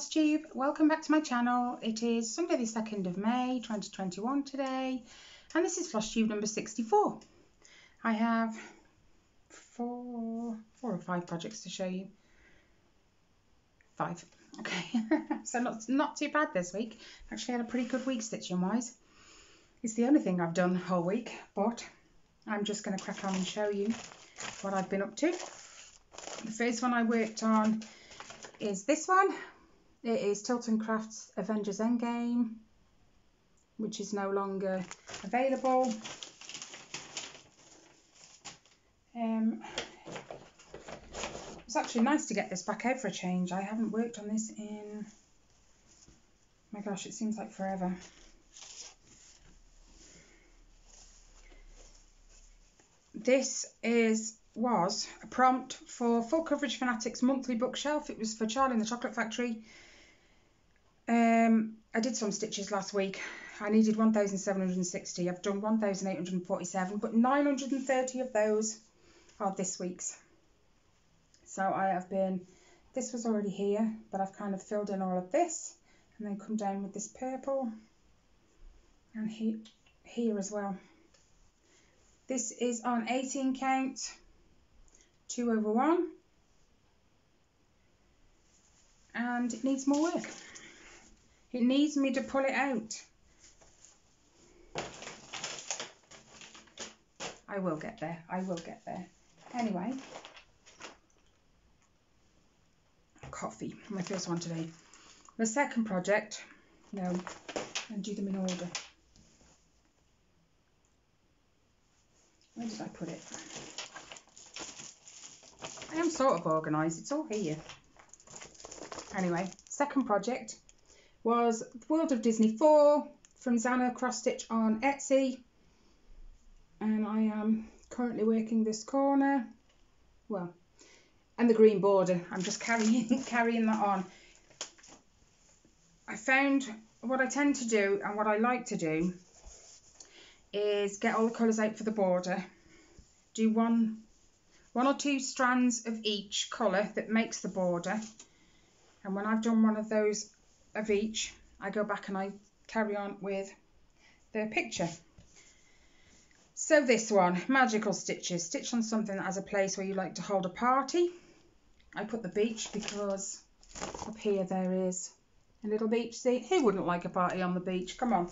Flosstube. Welcome back to my channel. It is Sunday the 2nd of May 2021 today, and this is Flosstube number 64. I have four or five projects to show you. 5. Okay, so not too bad this week. Actually had a pretty good week stitching wise. It's the only thing I've done the whole week, but I'm just going to crack on and show you what I've been up to. The first one I worked on is this one. It is Tilton Crafts Avengers Endgame, which is no longer available. It's actually nice to get this back out for a change. I haven't worked on this in, my gosh, it seems like forever. This was a prompt for Full Coverage Fanatics monthly bookshelf. It was for Charlie and the Chocolate Factory. I did some stitches last week. I needed 1,760. I've done 1,847, but 930 of those are this week's. So I have been, this was already here, but I've kind of filled in all of this and then come down with this purple and here as well. This is on 18 count, 2/1, and it needs more work. It needs me to pull it out. I will get there. I will get there. Anyway, coffee, my first one today. The second project, no, and do them in order. Where did I put it? I am sort of organised. It's all here. Anyway, second project was World of Disney 4 from Zana Cross Stitch on Etsy, and I am currently working this corner, well, and the green border. I'm just carrying that on. I found what I tend to do and what I like to do is get all the colours out for the border, do one or two strands of each colour that makes the border, and when I've done one of those of each, I go back and I carry on with the picture. So this one, Magical Stitches, stitch on something that has a place where you like to hold a party. I put the beach because up here there is a little beach. See, who wouldn't like a party on the beach? Come on.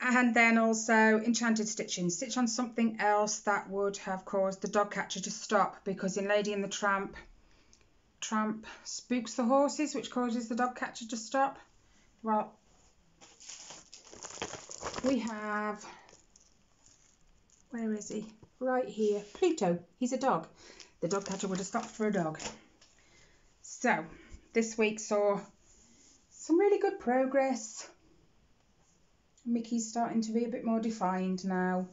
And then also Enchanted Stitching, stitch on something else that would have caused the dog catcher to stop, because in Lady and the Tramp spooks the horses, which causes the dog catcher to stop. Well, we have, where is he? Right here, Pluto. He's a dog. The dog catcher would have stopped for a dog. So this week saw some really good progress. Mickey's starting to be a bit more defined now.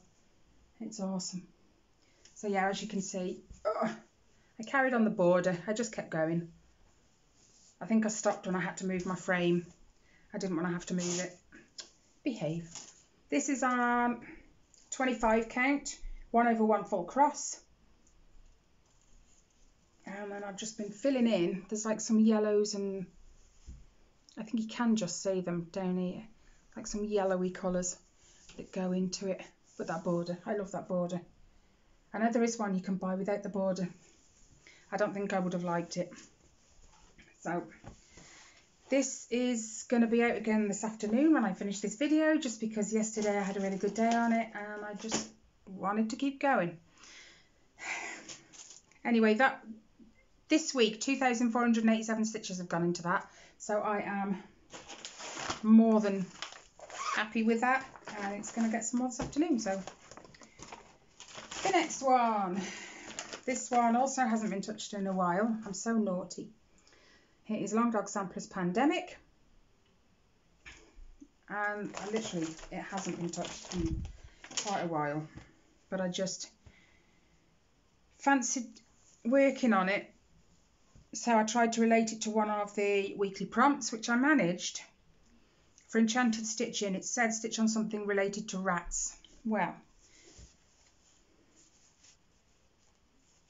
It's awesome. So yeah, as you can see, I carried on the border. I just kept going. I think I stopped when I had to move my frame. I didn't want to have to move it. Behave. This is on 25 count, 1/1 full cross. And then I've just been filling in. There's like some yellows, and I think you can just see them down here. Like some yellowy colours that go into it. But that border, I love that border. I know there is one you can buy without the border. I don't think I would have liked it. So this is going to be out again this afternoon when I finish this video, just because yesterday I had a really good day on it and I just wanted to keep going. Anyway, this week 2,487 stitches have gone into that, so I am more than happy with that, and it's going to get some more this afternoon. So the next one, this one also hasn't been touched in a while. I'm so naughty. It is Long Dog Samplers Pandemic, and it hasn't been touched in quite a while, but I just fancied working on it, so I tried to relate it to one of the weekly prompts, which I managed. For Enchanted Stitching, it said stitch on something related to rats. Well,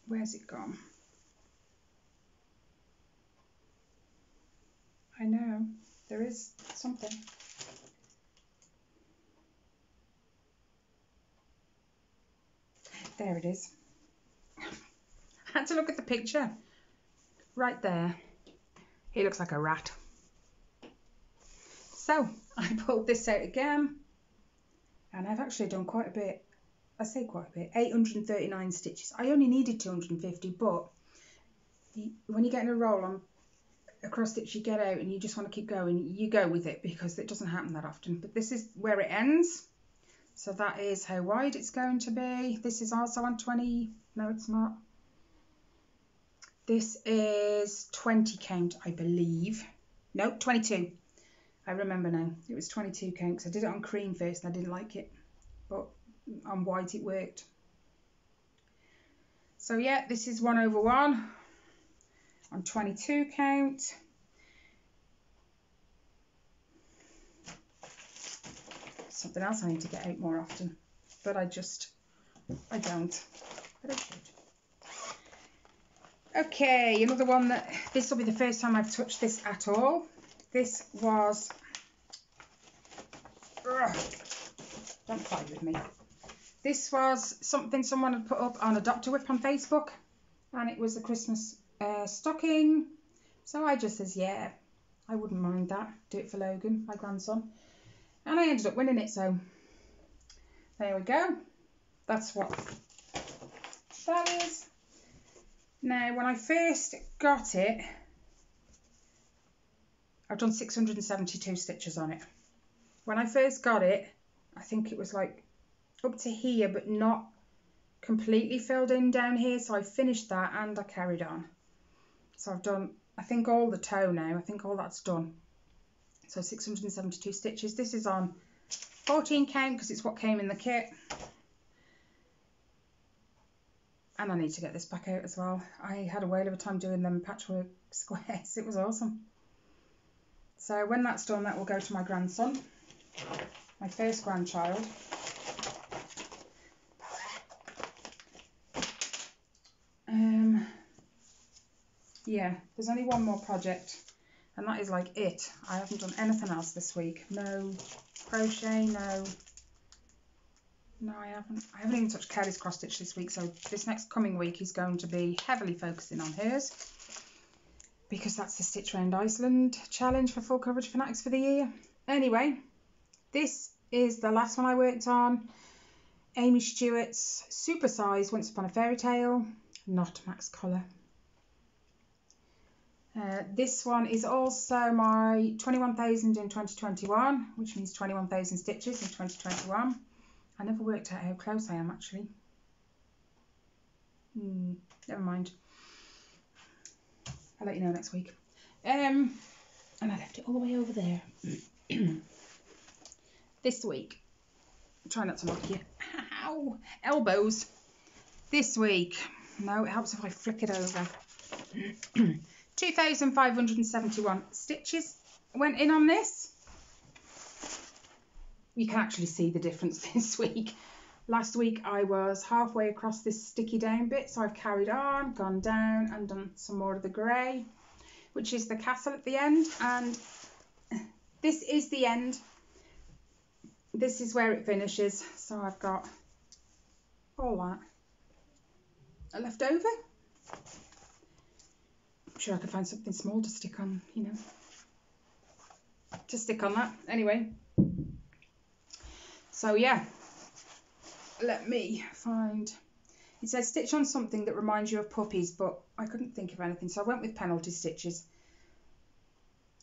where's it gone? there is something. There it is. I had to look at the picture. Right there. He looks like a rat. So I pulled this out again, and I've actually done quite a bit. I say quite a bit, 839 stitches. I only needed 250, but when you get in a roll on a cross stitch, you get out and you just want to keep going, you go with it, because it doesn't happen that often. But this is where it ends, so that is how wide it's going to be. This is also on 20, no it's not. This is 20 count, I believe. No, 22. I remember now. It was 22 count, because I did it on cream first and I didn't like it, but on white it worked. So yeah, this is 1/1 on 22 count. Something else I need to get out more often, but I don't. But I should. Okay, another one that, this will be the first time I've touched this at all. This was, don't fight with me. This was something someone had put up on a Dr. Whip on Facebook, and it was a Christmas stocking. So I just says, yeah, I wouldn't mind that. Do it for Logan, my grandson. And I ended up winning it, so there we go. That's what that is. Now, when I first got it, I've done 672 stitches on it. When I first got it, I think it was like up to here, but not completely filled in down here. So I finished that and I carried on. So I've done, I think, all the toe now. I think all that's done. So 672 stitches. This is on 14 count because it's what came in the kit. And I need to get this back out as well. I had a whale of a time doing them patchwork squares. It was awesome. So when that's done, that will go to my grandson, my first grandchild. Yeah, there's only one more project, and that is like it. I haven't done anything else this week. No crochet, no, I haven't even touched Kelly's cross stitch this week. So this next coming week is going to be heavily focusing on hers, because that's the Stitch Round Iceland challenge for full coverage fanatics for the year. Anyway, this is the last one I worked on. Amy Stewart's Super Size Once Upon a Fairy Tale, not Max Colour. This one is also my 21,000 in 2021, which means 21,000 stitches in 2021. I never worked out how close I am actually. Never mind. I'll let you know next week. And I left it all the way over there. This week, try not to knock you. Ow! Elbows. This week, no, it helps if I flick it over. 2,571 stitches went in on this. You can actually see the difference this week. Last week I was halfway across this sticky down bit, so I've carried on, gone down and done some more of the grey, which is the castle at the end, and this is the end. This is where it finishes, so I've got all that left over. I'm sure I could find something small to stick on, you know, to stick on that. Anyway, so yeah, let me find, it says stitch on something that reminds you of puppies, but I couldn't think of anything, so I went with penalty stitches.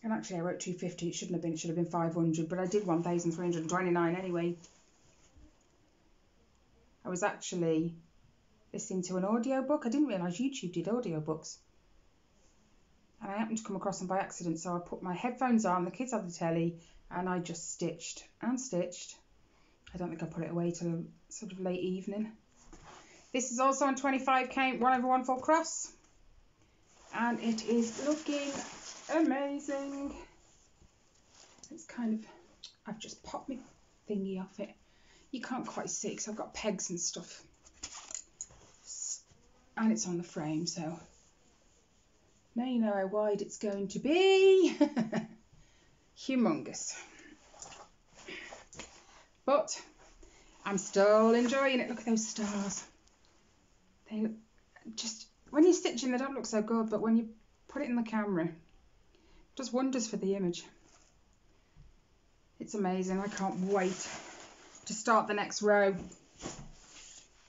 And actually I wrote 250, it should have been 500, but I did 1,329 anyway. I was actually listening to an audiobook. I didn't realise YouTube did audiobooks. And I happened to come across them by accident, so I put my headphones on, the kids had the telly, and I just stitched and stitched. I don't think I put it away till sort of late evening. This is also on 25 count, 1/1 full cross. And it is looking amazing. It's kind of, I've just popped my thingy off it. You can't quite see because I've got pegs and stuff. And it's on the frame, so now you know how wide it's going to be. humongous. But I'm still enjoying it. Look at those stars. They look just, when you're stitching, they don't look so good, but when you put it in the camera, it does wonders for the image. It's amazing. I can't wait to start the next row.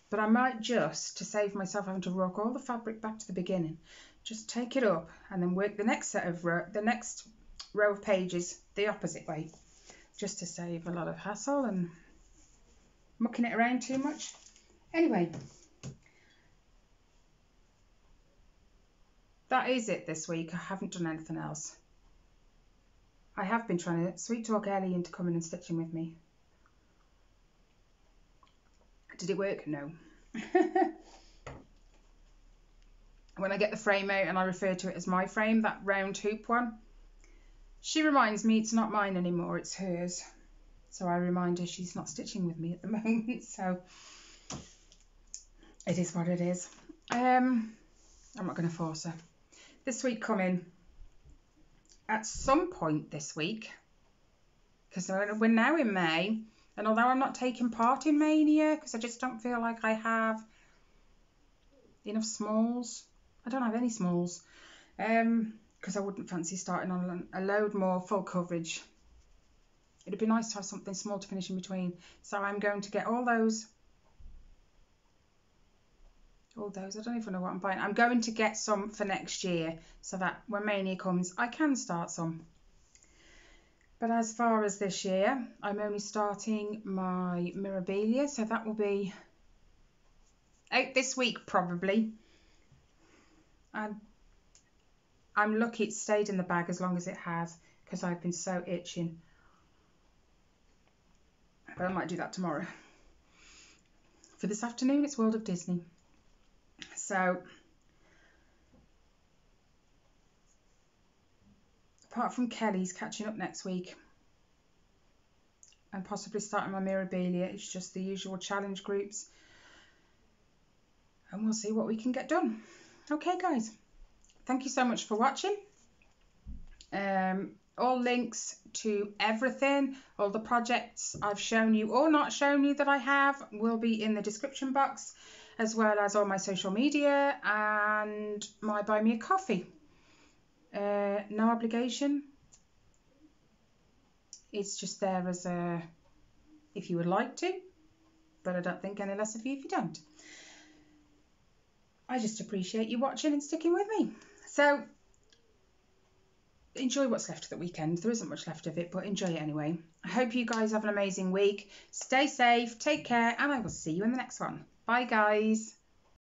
But I might just, to save myself having to rock all the fabric back to the beginning, just take it up and then work the next row of pages the opposite way, just to save a lot of hassle and mucking it around too much. Anyway, that is it this week. I haven't done anything else. I have been trying to sweet talk Ellie into coming and stitching with me. Did it work? No. When I get the frame out and I refer to it as my frame, that round hoop one, she reminds me it's not mine anymore, it's hers. So I remind her she's not stitching with me at the moment. So it is what it is. I'm not going to force her. This week coming, at some point this week, because we're now in May, and although I'm not taking part in Mania, because I just don't feel like I have enough smalls. I don't have any smalls, because I wouldn't fancy starting on a load more full coverage. It'd be nice to have something small to finish in between. So I'm going to get all those, I don't even know what I'm buying. I'm going to get some for next year, so that when Mania comes, I can start some. But as far as this year, I'm only starting my Mirabilia, so that will be out this week probably. I'm lucky it stayed in the bag as long as it has, because I've been so itching. But I might do that tomorrow. For this afternoon, it's World of Disney. So, apart from Kelly's catching up next week and possibly starting my Mirabilia, it's just the usual challenge groups. And we'll see what we can get done. Okay, guys. Thank you so much for watching. All links to everything, all the projects I've shown you or not shown you that I have, will be in the description box, as well as all my social media and my Buy Me a Coffee. No obligation. It's just there as a, if you would like to, but I don't think any less of you if you don't. I just appreciate you watching and sticking with me. So enjoy what's left of the weekend. There isn't much left of it, but enjoy it anyway. I hope you guys have an amazing week. Stay safe, take care, and I will see you in the next one. Bye, guys.